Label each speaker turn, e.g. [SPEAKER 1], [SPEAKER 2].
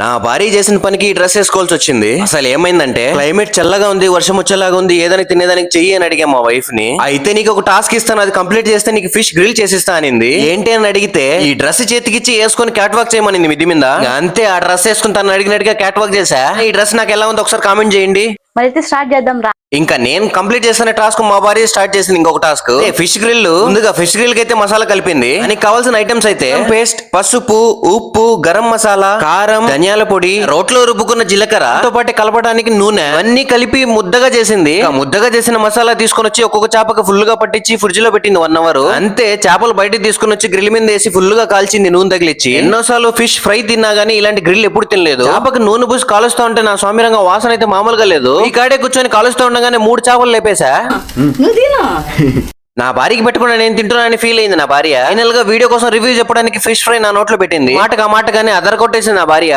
[SPEAKER 1] నా భార్య చేసిన పనికి ఈ డ్రెస్ వేసుకోవాల్సి వచ్చింది. అసలు ఏమైందంటే క్లైమేట్ చల్లగా ఉంది, వర్షం వచ్చేలాగా ఉంది, ఏదైనా తినేదానికి చెయ్యి అని అడిగా మా వైఫ్ ని. అయితే నీకు ఒక టాస్క్ ఇస్తాను, అది కంప్లీట్ చేస్తే నీకు ఫిష్ గ్రిల్ చేసిస్తా అనింది. ఏంటి అని అడిగితే ఈ డ్రెస్ చేతికిచ్చి వేసుకొని క్యాట్ వాక్ చేయమనింది మిద్ది మీద. అంతే, ఆ డ్రెస్ వేసుకుని తను అడిగినట్టుగా క్యాట్ వాక్ చేసా. ఈ డ్రెస్ నాకు ఎలా ఉందో ఒకసారి కామెంట్ చేయండి.
[SPEAKER 2] మరైతే స్టార్ట్ చేద్దాం రా.
[SPEAKER 1] ఇంకా నేను కంప్లీట్ చేస్తున్న టాస్క్ మా భార్య స్టార్ట్ చేసింది. ఇంకొక టాస్క్ ఫిష్ గ్రిల్. ముందుగా ఫిష్ గ్రిల్ కి అయితే మసాలా కలిపింది. దానికి కావాల్సిన ఐటమ్స్ అయితే పేస్ట్, పసుపు, ఉప్పు, గరం మసాలా, కారం, ధనియాల పొడి, రోట్లో రుబ్బుకున్న జీలకర్ర తో పాటు కలపడానికి నూనె అన్ని కలిపి ముద్దగా చేసింది. ముద్దగా చేసిన మసాలా తీసుకొని వచ్చి ఒక్కొక్క చేపకు ఫుల్ గా పట్టించి ఫ్రిడ్జ్ లో పెట్టింది 1 అవర్. అంతే, చేపలు బయటకు తీసుకుని వచ్చి గ్రిల్ మీద వేసి ఫుల్ గా కాల్చింది నూనె తగిలిచ్చి. ఎన్నోసార్లు ఫిష్ ఫ్రై తిన్నా గానీ ఇలాంటి గ్రిల్ ఎప్పుడు తినలేదు. చేపకు నూనె పూసి కాలుస్తా ఉంటే నా స్వామిరంగా వాసన అయితే మామూలుగా లేదు. ఈ కాడే కూర్చొని కాలుస్తూ ఉండగానే 3 చేపలు లేపేశా. నా భార్యకి పెట్టుకున్నా నేను తింటున్నానని ఫీల్ అయింది నా భార్య. ఫైనల్ గా వీడియో కోసం రివ్యూ చెప్పడానికి ఫిష్ ఫ్రై నా నోట్లో పెట్టింది. మాటగా మాటగానే అదర కొట్టేసింది నా భార్య.